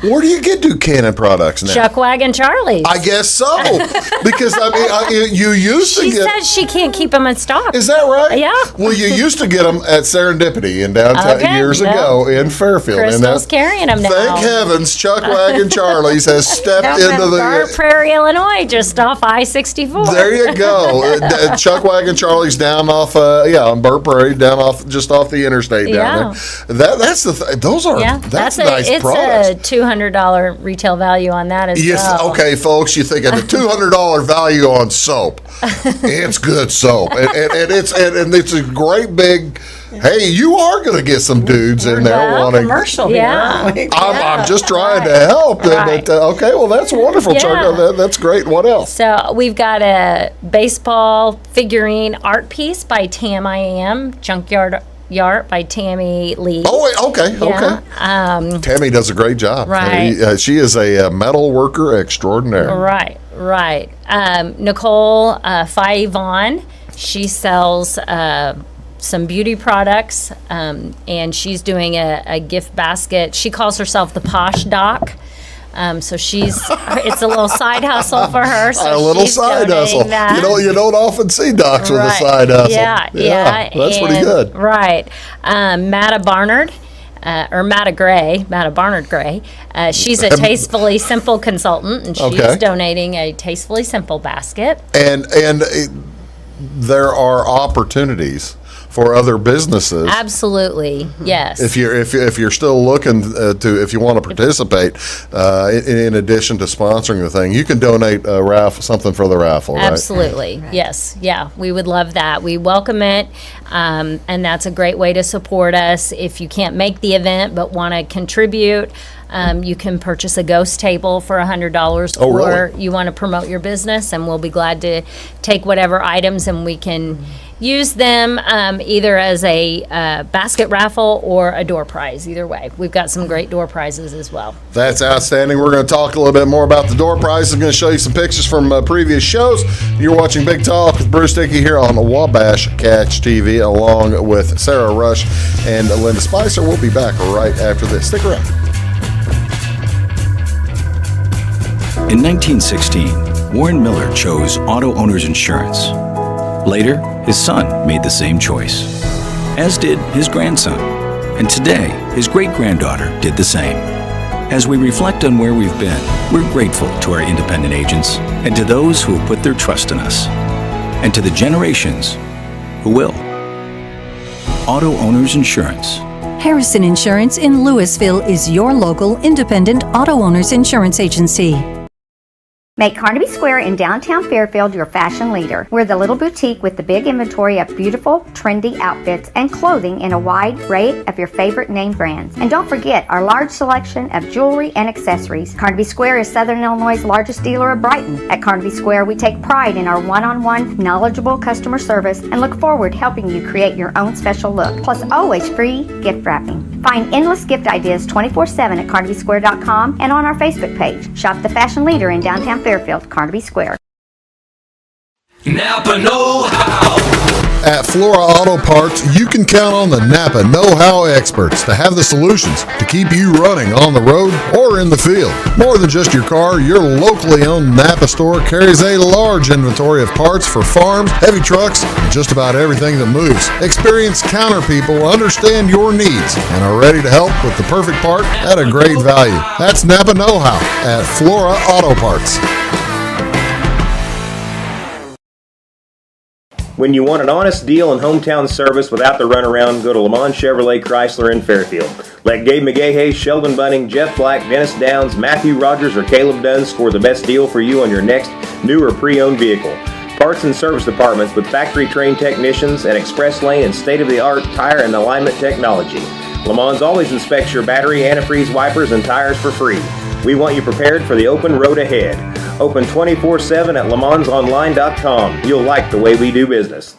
Where do you get Duke Cannon products now? Chuck Wagon Charlie's. I guess so, because you used to She get. says she can't keep them in stock. Is that right? Yeah. Well, you used to get them at Serendipity in downtown Okay, years well, ago in Fairfield. Crystal's carrying them now. Thank heavens, Chuck Wagon Charlie's has stepped into Burr the. Prairie, Illinois, just off I-64. There you go. Chuck Wagon Charlie's down off, on Burr Prairie, just off the interstate down there. That's the. Those are. Yeah, That's nice it's products. a $200 retail value on that as well. Okay, folks, you think of the $200 value on soap. It's good soap, and it's a great big. Hey, you are going to get some dudes in there Well, wanting. commercial here, aren't we? I'm just trying to help. Right. Okay, well that's wonderful, Yeah. Chuck. That's great. What else? So we've got a baseball figurine art piece by Tam I Am, Junkyard Yard by Tammy Lee. Oh, wait, okay. Yeah. Tammy does a great job. Right. She is a metal worker extraordinaire. Right. Nicole Fye Vaughn, she sells some beauty products, and she's doing a gift basket. She calls herself the Posh Doc. So it's a little side hustle for her. So A little she's side donating hustle. that. You don't often see docs with a Right. side hustle. Yeah. That's pretty good. Right. Matta Barnard. Matta Barnard Gray. She's a Tastefully Simple consultant, and she's Okay. donating a Tastefully Simple basket. And there are opportunities for other businesses. Absolutely, yes. If you're still looking if you want to participate, in addition to sponsoring the thing, you can donate a raffle, something for the raffle, right? Absolutely, yes, yeah, we would love that. We welcome it, and that's a great way to support us. If you can't make the event but want to contribute, you can purchase a ghost table for $100, Oh, or really? you want to promote your business, and we'll be glad to take whatever items, and we can use them either as a basket raffle or a door prize. Either way, we've got some great door prizes as well. That's outstanding. We're going to talk a little bit more about the door prizes. I'm going to show you some pictures from previous shows. You're watching Big Talk with Bruce Dickey here on Wabash Catch TV, along with Sarah Rush and Linda Spicer. We'll be back right after this. Stick around. In 1916, Warren Miller chose auto owners insurance. Later, his son made the same choice, as did his grandson. And today, his great-granddaughter did the same. As we reflect on where we've been, we're grateful to our independent agents and to those who have put their trust in us, and to the generations who will. Auto Owners Insurance. Harrison Insurance in Louisville is your local independent auto owners insurance agency. Make Carnaby Square in downtown Fairfield your fashion leader. We're the little boutique with the big inventory of beautiful, trendy outfits and clothing in a wide array of your favorite name brands. And don't forget our large selection of jewelry and accessories. Carnaby Square is Southern Illinois' largest dealer of Brighton. At Carnaby Square, we take pride in our one-on-one, knowledgeable customer service and look forward to helping you create your own special look. Plus, always free gift wrapping. Find endless gift ideas 24/7 at CarnabySquare.com and on our Facebook page. Shop the fashion leader in downtown Fairfield, Carnaby Square. Napa know-how. At Flora Auto Parts, you can count on the Napa know-how experts to have the solutions to keep you running on the road or in the field. More than just your car, your locally owned Napa store carries a large inventory of parts for farms, heavy trucks, and just about everything that moves. Experienced counter people understand your needs and are ready to help with the perfect part at a great value. That's Napa know-how at Flora Auto Parts. When you want an honest deal and hometown service without the runaround, go to Lamont Chevrolet Chrysler in Fairfield. Let Gabe McGahey, Sheldon Bunning, Jeff Black, Dennis Downs, Matthew Rogers, or Caleb Dunn score the best deal for you on your next new or pre-owned vehicle. Parts and service departments with factory-trained technicians and express lane and state-of-the-art tire and alignment technology. Lamont's always inspects your battery, antifreeze, wipers, and tires for free. We want you prepared for the open road ahead. Open 24/7 at LaMonsOnline.com. You'll like the way we do business.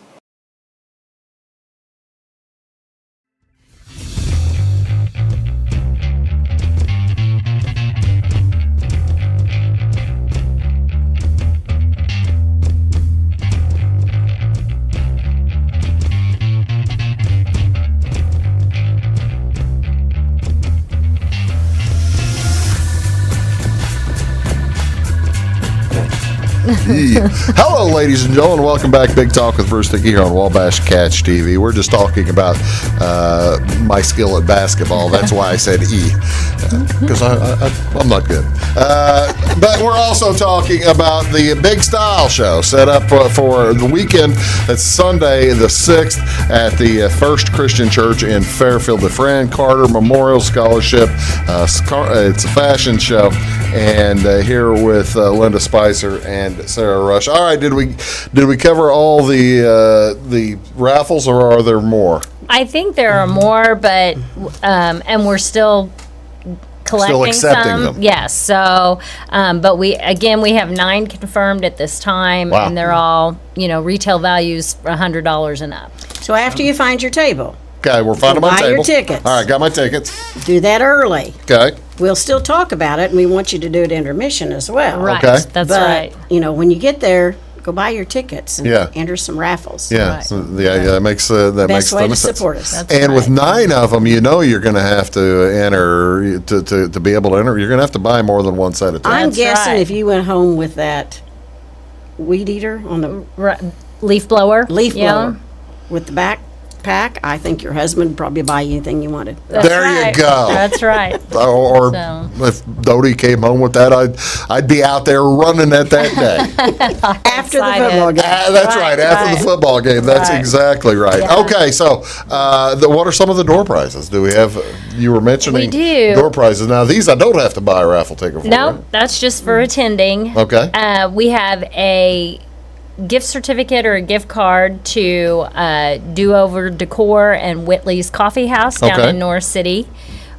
Hello, ladies and gentlemen. Welcome back. Big Talk with Bruce Dickey here on Wabash Catch TV. We're just talking about my skill at basketball. That's why I said E, because I'm not good. But we're also talking about the Big Style Show set up for the weekend. That's Sunday the 6th at the First Christian Church in Fairfield. The Fran Carter Memorial Scholarship. It's a fashion show. And here with Linda Spicer and Sarah Rush. All right, did we cover all the raffles, or are there more? I think there are more, but and we're still collecting accepting some. them. Yes. So, but we have 9 confirmed at this time, Wow. and they're all retail values $100 and up. So after you find your table, Okay, we're finding my buy table. your tickets. All right, got my tickets. Do that early. Okay. We'll still talk about it, and we want you to do it intermission as well. Right. Okay. That's But, right. when you get there, go buy your tickets and Yeah. enter some raffles. Yeah, Right. so, that makes that Best makes a way ton to of sense. support us. That's And with right. 9 of them, you're going to have to enter to be able to enter. You're going to have to buy more than one set of tickets. I'm That's guessing right. if you went home with that weed eater on the Leaf blower. leaf yeah. blower with the back backpack, I think your husband would probably buy you anything you wanted. There you go. That's right. Or So. if Dodie came home with that, I'd be out there running at that day. After the football game. That's right. After the football game. That's exactly right. Yeah. Okay, so what are some of the door prizes? Do we have? You were mentioning We do. door prizes. Now these I don't have to buy a raffle ticket for. No, right? that's just for attending. Okay. We have a gift certificate or a gift card to Do Over Decor and Whitley's Coffee House down Okay. in North City.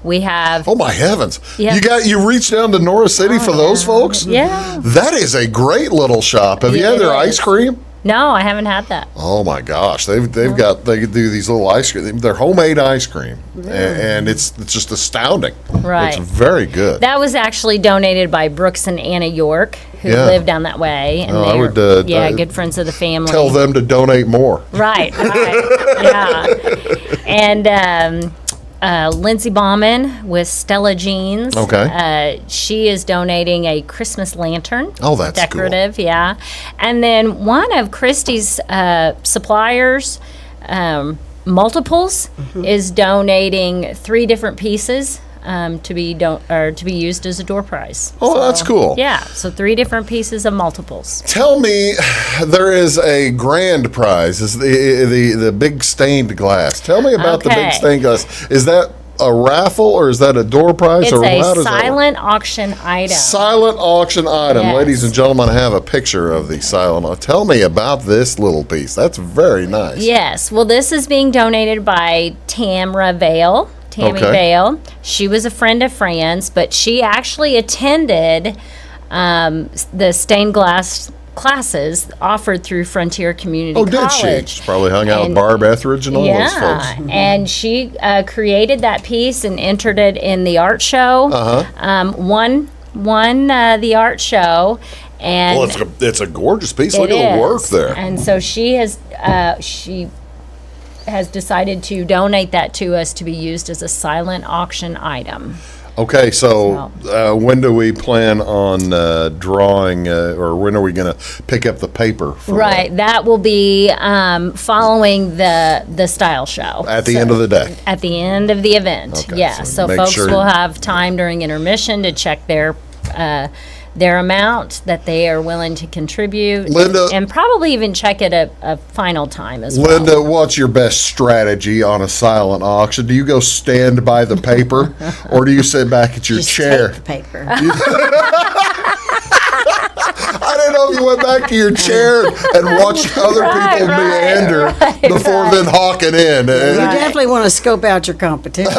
We have. Oh my heavens! Yeah. You reached down to North City for those folks? Yeah. That is a great little shop. Have you Yeah, had their it ice is. cream? No, I haven't had that. Oh my gosh, they do these little ice cream. They're homemade ice cream, and it's just astounding. Right. It's very good. That was actually donated by Brooks and Anna York, who Yeah. live down that way, and Oh, I they're would, good friends of the family. Tell them to donate more. Right. Yeah. And Lindsay Bauman with Stella Jeans. Okay. She is donating a Christmas lantern. Oh, that's cool. decorative. Yeah. And then one of Christy's suppliers, Multiples, is donating 3 different pieces. To be used as a door prize. Oh, that's cool. Yeah, so 3 different pieces of multiples. Tell me, there is a grand prize. Is the big stained glass? Tell me about the big Okay. stained glass. Is that a raffle or is that a door prize? It's or how a does that work? silent auction item. Silent auction item. Yes. Ladies and gentlemen, I have a picture of the silent. Tell me about this little piece. That's very nice. Yes. Well, this is being donated by Tammy Vale. She was a friend of Fran's, but she actually attended the stained glass classes offered through Frontier Community Oh, did College. she? She probably hung out with And- Barb Etheridge and all those folks. And she created that piece and entered it in the art show. Won the art show. And Well, it's a gorgeous piece. Look it at the work is. there. And so she has decided to donate that to us to be used as a silent auction item. Okay, so when do we plan on drawing, or when are we going to pick up the paper? For Right, that will be following the style show. At the end of the day? At the end of the event, Okay, yeah. so So make folks sure- will have time during intermission to check their amount that they are willing to contribute, Linda- and probably even check it at a final time as well. Linda, what's your best strategy on a silent auction? Do you go stand by the paper, or do you sit back at your chair? Take the paper. I don't know if you went back to your chair and watched other people meander before then hawking in. You definitely want to scope out your competition.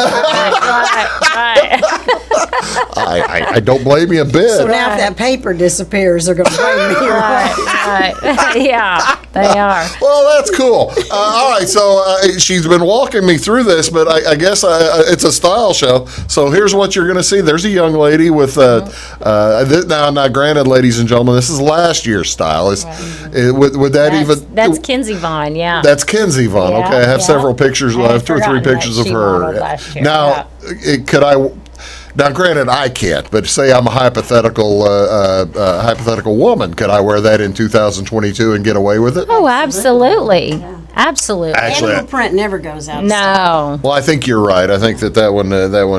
I don't blame you a bit. So now if that paper disappears, they're going to blame me. Yeah, they are. Well, that's cool. All right, so she's been walking me through this, but I guess it's a style show. So here's what you're going to see. There's a young lady with now, granted, ladies and gentlemen, this is last year's style. Would that That's Kinsey Vaughn, yeah. That's Kinsey Vaughn. Yeah, okay, I have yeah. several pictures. I have 2 or 3 forgotten that pictures of she her. modeled last year, Now, could I? Now, granted, I can't. But say I'm a hypothetical woman. Could I wear that in 2022 and get away with it? Oh, absolutely. Absolutely. Actually, Animal print never goes out. No. Well, I think you're right. I think that one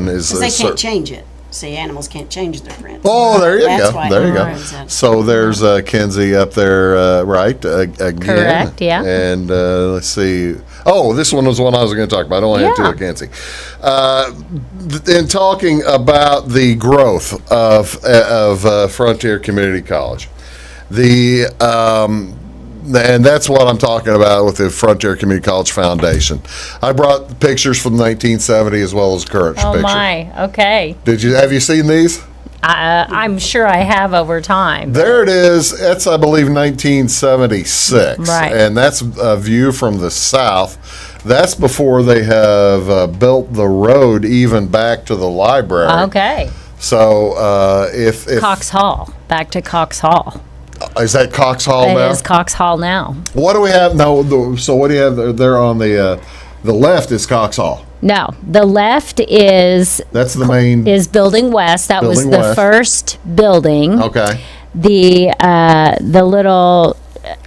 is. Because they can't change it. See, animals can't change their print. Oh, there you That's go. why There you go. it goes out. So there's Kinsey up there, right? Again. Correct, yeah. And let's see. Oh, this one was one I was going to talk about. I only had 2 at Kinsey. In talking about the growth of Frontier Community College, and that's what I'm talking about with the Frontier Community College Foundation. I brought pictures from 1970 as well as current Oh pictures. my. Okay. Have you seen these? I'm sure I have over time. There it is. That's, I believe, 1976. Right. And that's a view from the south. That's before they have built the road even back to the library. Okay. So if Cox Hall. Back to Cox Hall. Is that Cox Hall now? It is Cox Hall now. What do we have? No. So what do you have there on the left is Cox Hall. No, the left is That's the main. is Building West. That was Building the West. first building. Okay. The little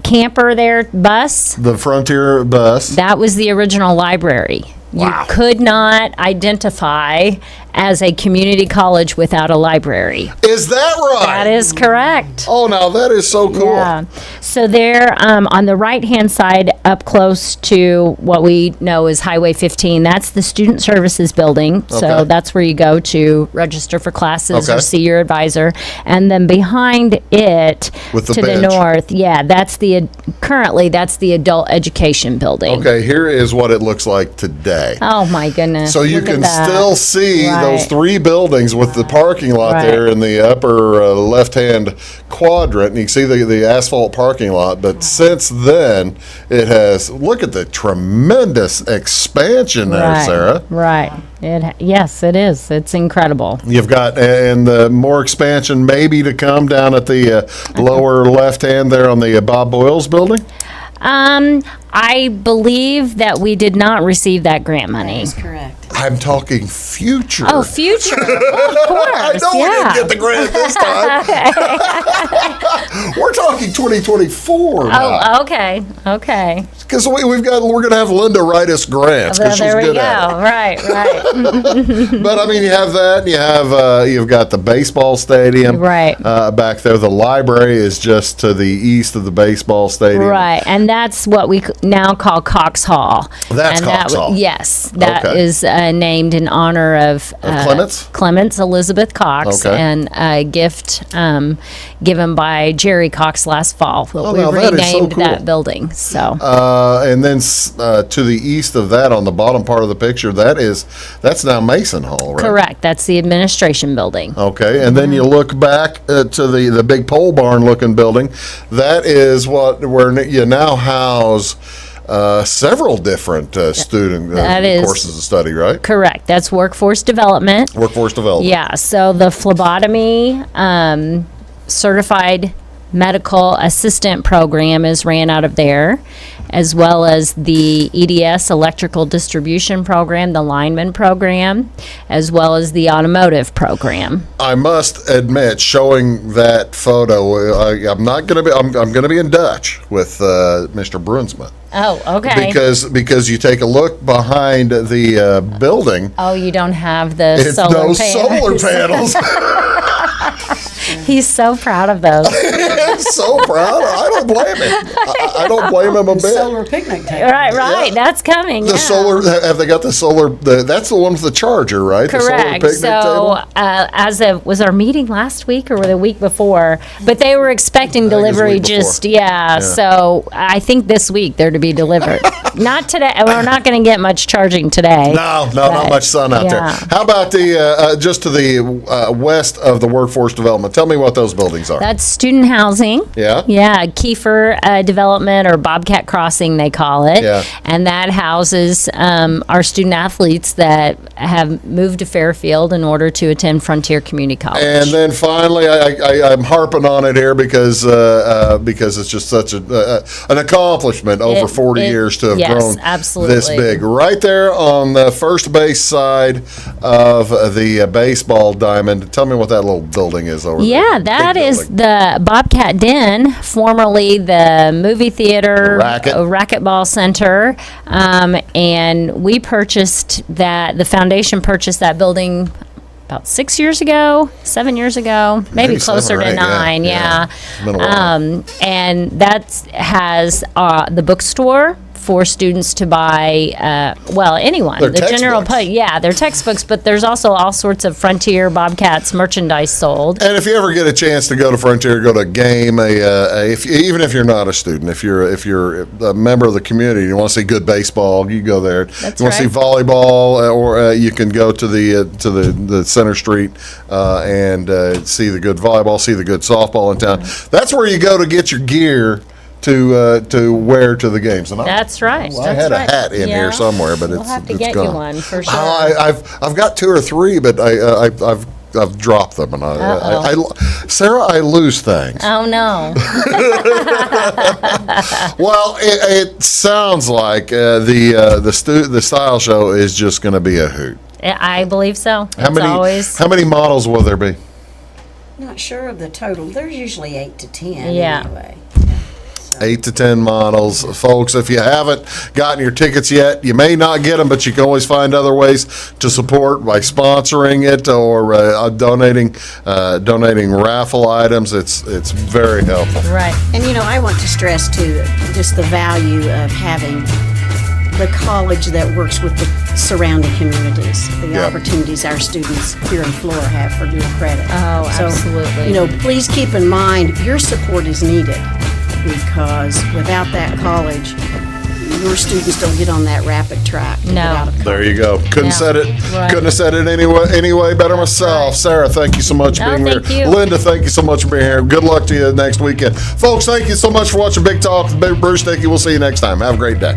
camper there, bus, The Frontier bus. that was the original library. Wow. You could not identify as a community college without a library. Is that right? That is correct. Oh, now that is so cool. Yeah. So there, on the right-hand side, up close to what we know is Highway 15, that's the Student Services Building. Okay. So that's where you go to register for classes Okay. or see your advisor. And then behind it, With the to bench. the north, currently that's the Adult Education Building. Okay, here is what it looks like today. Oh my goodness. So you Look at can that. still see those Right. 3 buildings with the parking lot Right. there in the upper left-hand quadrant. And you can see the asphalt parking lot. But since then, it has, look at the tremendous expansion there, Right. Sarah. Right. Yes, it is. It's incredible. You've got, and more expansion maybe to come down at the lower left-hand there on the Bob Boyles building. I believe that we did not receive that grant money. That's correct. I'm talking future. Oh, future. Of course. I know we didn't get the grant this time. We're talking 2024 now. Oh, okay. Okay. Because we're going to have Linda write us grants because she's there we good go. at Right. it. But I mean, you have that. And you've got the baseball stadium Right. back there. The library is just to the east of the baseball stadium. Right. And that's what we now call Cox Hall. That's and Cox Hall. Yes. That Okay. is named in honor of Clements? Clements Elizabeth Cox, Okay. and a gift given by Jerry Cox last fall. Oh, We now that is so renamed cool. that building. So. And then to the east of that, on the bottom part of the picture, that's now Mason Hall, right? Correct. That's the administration building. Okay, and then you look back to the big pole barn looking building. That is where you now house several different student That is- courses of study, right? Correct. That's workforce development. Workforce development. Yeah. So the phlebotomy certified medical assistant program is ran out of there, as well as the EDS electrical distribution program, the lineman program, as well as the automotive program. I must admit, showing that photo, I'm not going to be. I'm going to be in Dutch with Mr. Brunsma. Oh, okay. Because you take a look behind the building. Oh, you don't have the It's solar those panels. solar panels. He's so proud of those. So proud. I don't blame him. I don't blame him a bit. Solar picnic table. Right. Yeah. That's coming. The yeah. solar, have they got the solar, that's the one with the charger, right? The solar Correct. picnic So, table? was our meeting last week or the week before? But they were expecting think it was the delivery week before. So I think this week they're to be delivered. Not today. We're not going to get much charging today. No, not much sun out there. yeah. How about the just to the west of the workforce development? Tell me what those buildings are. That's student housing. Yeah? Yeah, Kiefer Development, or Bobcat Crossing, they call it. Yeah. And that houses our student athletes that have moved to Fairfield in order to attend Frontier Community College. And then finally, I'm harping on it here because it's just such an accomplishment over 40 years to have yes, grown absolutely. this big. Right there on the first base side of the baseball diamond. Tell me what that little building is over there. Yeah, that Big is building. the Bobcat Den, formerly the movie theater, Racquetball Center, and we purchased that. The foundation purchased that building about 7 years ago, maybe closer 7 or to 8, 9. yeah. It's been a while. And that has the bookstore for students to buy, anyone. Their the general textbooks. their textbooks, but there's also all sorts of Frontier Bobcats merchandise sold. And if you ever get a chance to go to Frontier, go to a game, even if you're not a student, if you're a member of the community, you want to see good baseball, you go there. That's you want to see right. volleyball, or you can go to the Center Street and see the good volleyball, see the good softball in town. That's where you go to get your gear to wear to the games. And That's right. I had a hat in here somewhere, but we'll it's have to it's get gone. you one for sure. I've got 2 or 3, but I've dropped them, and Sarah, I lose things. Oh no. Well, it sounds like the style show is just going to be a hoot. I believe so. How many models will there be? Not sure of the total. There's usually 8 to 10 Yeah. anyway. 8 to 10 models. Folks, if you haven't gotten your tickets yet, you may not get them, but you can always find other ways to support by sponsoring it or donating raffle items. It's very helpful. Right. And I want to stress too, just the value of having the college that works with the surrounding communities, the opportunities our students here in Flora have for dual credit. Oh, absolutely. So, please keep in mind your support is needed, because without that college, your students don't get on that rapid track. No. There you go. Couldn't have said it anyway better myself. Sarah, thank you so much for being thank here. you. Linda, thank you so much for being here. Good luck to you next weekend. Folks, thank you so much for watching Big Talk with Bruce Dickey. We'll see you next time. Have a great day.